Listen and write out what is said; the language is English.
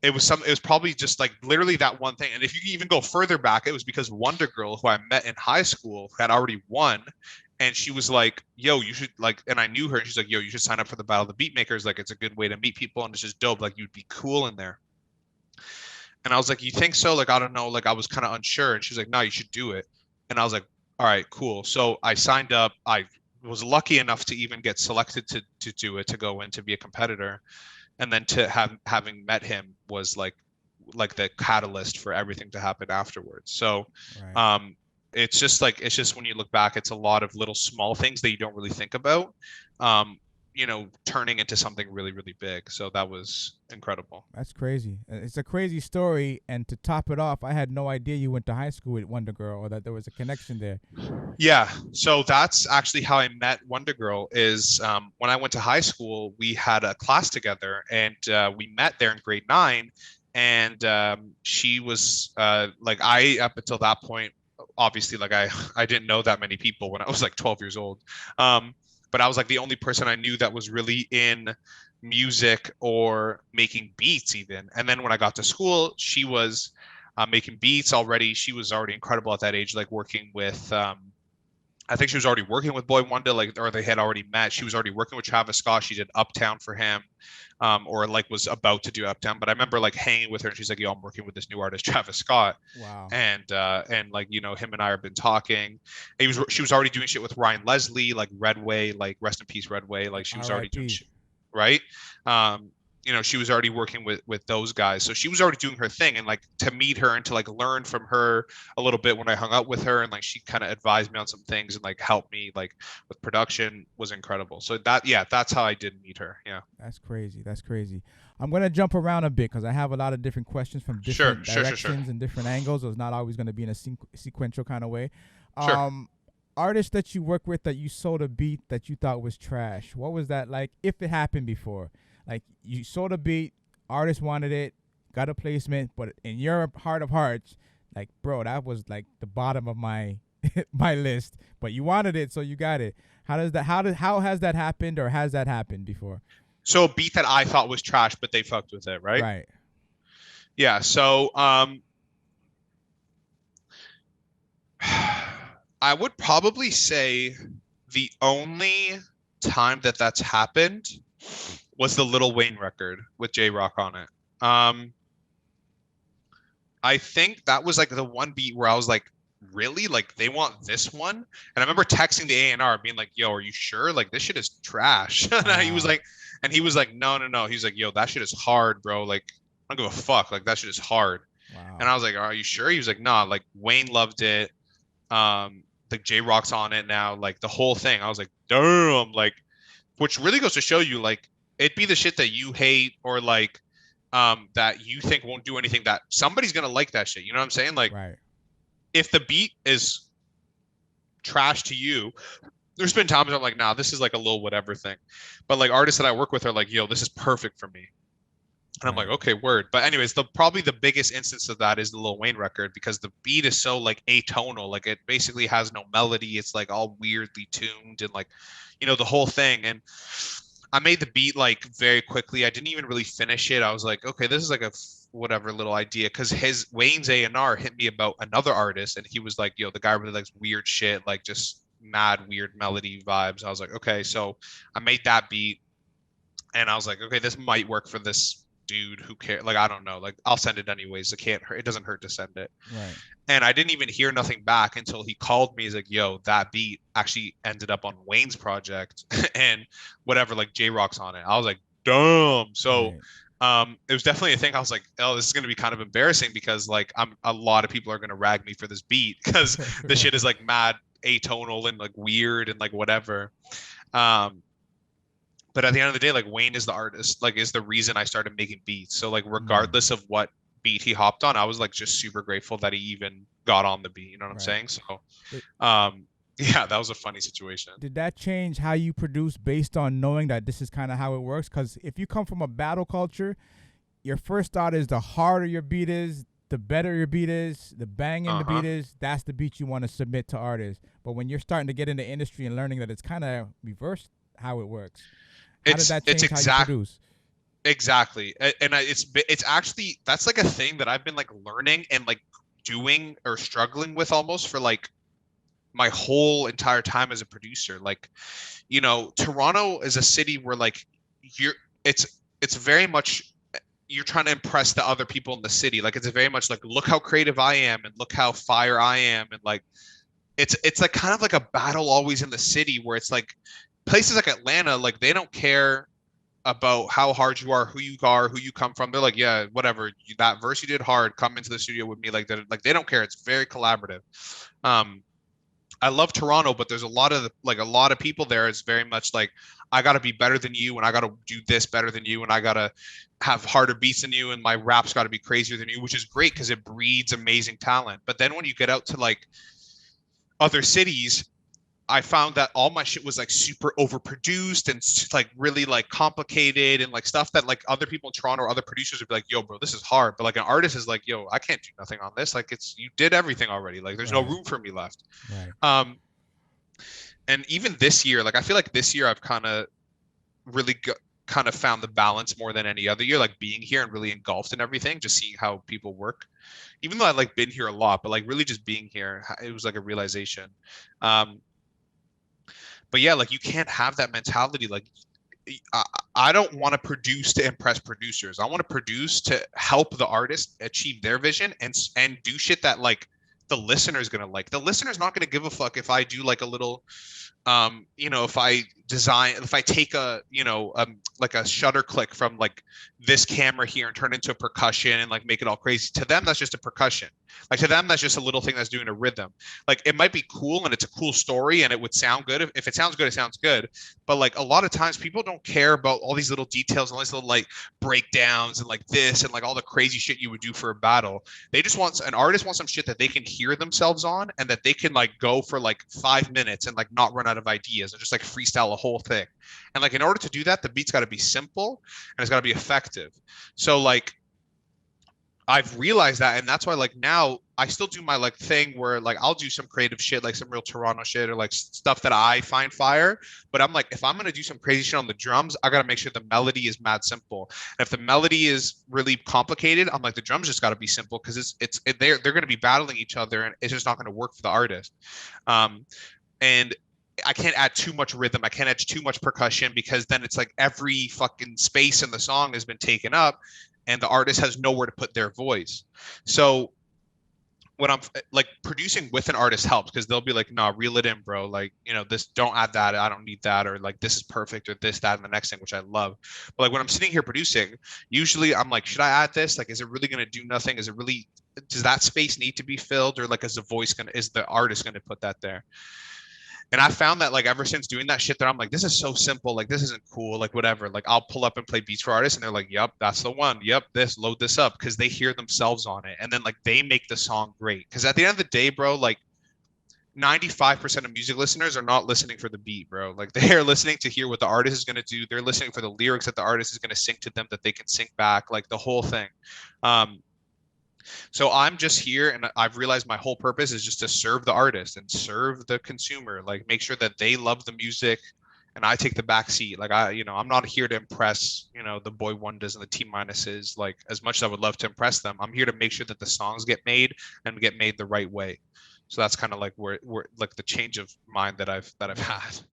It was probably just like literally that one thing. And if you even go further back, it was because Wondagurl, who I met in high school, had already won. And she was like, yo, you should like, and I knew her, and she's like, yo, you should sign up for the Battle of the Beat Makers. Like, it's a good way to meet people, and it's just dope. Like, you'd be cool in there. And I was like, you think so? Like, I don't know. Like, I was kind of unsure. And she's like, no, you should do it. And I was like, all right, cool. So I signed up. I was lucky enough to even get selected to do it, to go in to be a competitor. And then to having met him was like the catalyst for everything to happen afterwards. So Right. it's just like, it's just when you look back, it's a lot of little small things that you don't really think about, um, turning into something really, really big. So that was incredible. That's crazy. It's a crazy story. And to top it off, I had no idea you went to high school with Wonder Girl or that there was a connection there. Yeah, so that's actually how I met Wonder Girl. Is when I went to high school, we had a class together, and we met there in grade 9. And she was like, I up until that point, obviously, like I didn't know that many people when I was like 12 years old. But I was like the only person I knew that was really in music or making beats even. And then when I got to school, she was making beats already. She was already incredible at that age, like working with I think she was already working with Boy Wonder, like, or they had already met. She was already working with Travis Scott. She did Uptown for him, or like was about to do Uptown. But I remember like hanging with her, and she's like, "Yo, I'm working with this new artist, Travis Scott," Wow. and like him and I have been talking. She was already doing shit with Ryan Leslie, like Redway, like rest in peace Redway. Like she was already doing R.I.P. shit, right? Um, she was already working with those guys, so she was already doing her thing. And like to meet her and to like learn from her a little bit when I hung out with her, and like she kind of advised me on some things and like helped me like with production, was incredible. So that, yeah, that's how I did meet her. Yeah. That's crazy. That's crazy. I'm gonna jump around a bit because I have a lot of different questions from Sure, different sure, sure, sure, directions and different angles. So it's not always gonna be in a sequential kind of way. sure. Um, Artists that you work with that you sold a beat that you thought was trash. What was that like? If it happened before, like you sold a beat, artist wanted it, got a placement, but in your heart of hearts, like bro, that was like the bottom of my my list. But you wanted it, so you got it. How does that? How has that happened, or has that happened before? So a beat that I thought was trash, but they fucked with it, right? Right. Yeah. So I would probably say the only time that that's happened was the Lil Wayne record with J Rock on it. I think that was like the one beat where I was like, really? Like they want this one? And I remember texting the A&R being like, yo, are you sure? Like this shit is trash. Wow. And he was like, no, no, no. He's like, yo, that shit is hard, bro. Like, I don't give a fuck. Like that shit is hard. And Wow. I was like, are you sure? He was like, nah, like Wayne loved it. Like J Rock's on it now, like the whole thing. I was like, damn, like, which really goes to show you, like, it'd be the shit that you hate or like that you think won't do anything, that somebody's gonna like that shit. You know what I'm saying? Like, Right. if the beat is trash to you, there's been times I'm like, nah, this is like a little whatever thing. But like artists that I work with are like, yo, this is perfect for me. And I'm like, Right. okay, word. But anyways, the probably the biggest instance of that is the Lil Wayne record, because the beat is so like atonal. Like it basically has no melody. It's like all weirdly tuned and like, the whole thing. And I made the beat like very quickly. I didn't even really finish it. I was like, okay, this is like a whatever little idea, because his Wayne's A&R hit me about another artist, and he was like, yo, the guy really likes weird shit, like just mad weird melody vibes. I was like, okay, so I made that beat, and I was like, okay, this might work for this dude. Who cares? Like, I don't know. Like, I'll send it anyways. It can't hurt. It doesn't hurt to send it. Right. And I didn't even hear nothing back until he called me. He's like, yo, that beat actually ended up on Wayne's project and whatever, like J Rock's on it. I was like, damn. So Right. it was definitely a thing. I was like, oh, this is gonna be kind of embarrassing, because like a lot of people are gonna rag me for this beat because the shit Right. is like mad atonal and like weird and like whatever. Um, but at the end of the day, like Wayne is the artist, like is the reason I started making beats. So like Mm. regardless of what beat he hopped on, I was like just super grateful that he even got on the beat. You know what I'm Right. saying? So It, um yeah, that was a funny situation. did that change how you produce based on knowing that this is kind of how it works? Because if you come from a battle culture, your first thought is the harder your beat is, the better your beat is, the banging the Uh-huh. beat is, that's the beat you want to submit to artists. But when you're starting to get in the industry and learning that it's kind of reversed how it works, how did It's that it's change how you exact produce? exactly. It's actually that's like a thing that I've been like learning and like doing or struggling with almost for like my whole entire time as a producer. Like, Toronto is a city where like you're it's very much you're trying to impress the other people in the city. Like it's very much like look how creative I am and look how fire I am and like it's like kind of like a battle always in the city where it's like places like Atlanta, like they don't care about how hard you are, who you come from. They're like, yeah, whatever. That verse you did hard, come into the studio with me. Like that, like they don't care. It's very collaborative. Um, I love Toronto, but there's a lot of people there. It's very much like I got to be better than you, and I got to do this better than you, and I got to have harder beats than you, and my rap's got to be crazier than you, which is great because it breeds amazing talent. But then when you get out to like other cities, I found that all my shit was like super overproduced and like really like complicated and like stuff that like other people in Toronto or other producers would be like, yo, bro, this is hard. But like an artist is like, yo, I can't do nothing on this. Like it's you did everything already. Like there's no Right. room for me left. Right. Um, and even this year, like I feel like this year I've kind of really kind of found the balance more than any other year, like being here and really engulfed in everything, just seeing how people work. Even though I like been here a lot, but like really just being here, it was like a realization. Um, but yeah, like you can't have that mentality. Like I, I don't want to produce to impress producers. I want to produce to help the artist achieve their vision and do shit that like the listener is gonna like. The listener's not gonna give a fuck if I do like a little if I take a like a shutter click from like this camera here and turn it into a percussion and like make it all crazy. To them that's just a percussion. Like to them that's just a little thing that's doing a rhythm. Like it might be cool and it's a cool story and it would sound good. If it sounds good, it sounds good. But like a lot of times people don't care about all these little details and all these little like breakdowns and like this and like all the crazy shit you would do for a battle. They just want an artist wants some shit that they can hear themselves on and that they can like go for like 5 minutes and like not run out of ideas and just like freestyle a whole thing. And like in order to do that, the beat's got to be simple and it's got to be effective. So like I've realized that, and that's why like now I still do my like thing where like I'll do some creative shit, like some real Toronto shit or like stuff that I find fire. But I'm like, if I'm gonna do some crazy shit on the drums, I gotta make sure the melody is mad simple. And if the melody is really complicated, I'm like the drums just gotta be simple because they're gonna be battling each other, and it's just not gonna work for the artist. And I can't add too much rhythm. I can't add too much percussion because then it's like every fucking space in the song has been taken up and the artist has nowhere to put their voice. So when I'm like producing with an artist helps because they'll be like, nah, reel it in, bro. Like, this, don't add that. I don't need that. Or like, this is perfect or this, that, and the next thing, which I love. But like when I'm sitting here producing, usually I'm like, should I add this? Like, is it really going to do nothing? Does that space need to be filled? Or like, is the artist going to put that there? And I found that like ever since doing that shit that I'm like, this is so simple, like this isn't cool, like whatever. Like I'll pull up and play beats for artists and they're like, yep, that's the one. Yep, load this up because they hear themselves on it. And then like they make the song great. Because at the end of the day, bro, like 95% of music listeners are not listening for the beat, bro. Like they're listening to hear what the artist is gonna do. They're listening for the lyrics that the artist is gonna sing to them that they can sing back, like the whole thing. Um, so I'm just here and I've realized my whole purpose is just to serve the artist and serve the consumer, like make sure that they love the music and I take the back seat. Like I'm not here to impress, the boy wonders and the T minuses. Like as much as I would love to impress them, I'm here to make sure that the songs get made and get made the right way. So that's kind of like where like the change of mind that I've had.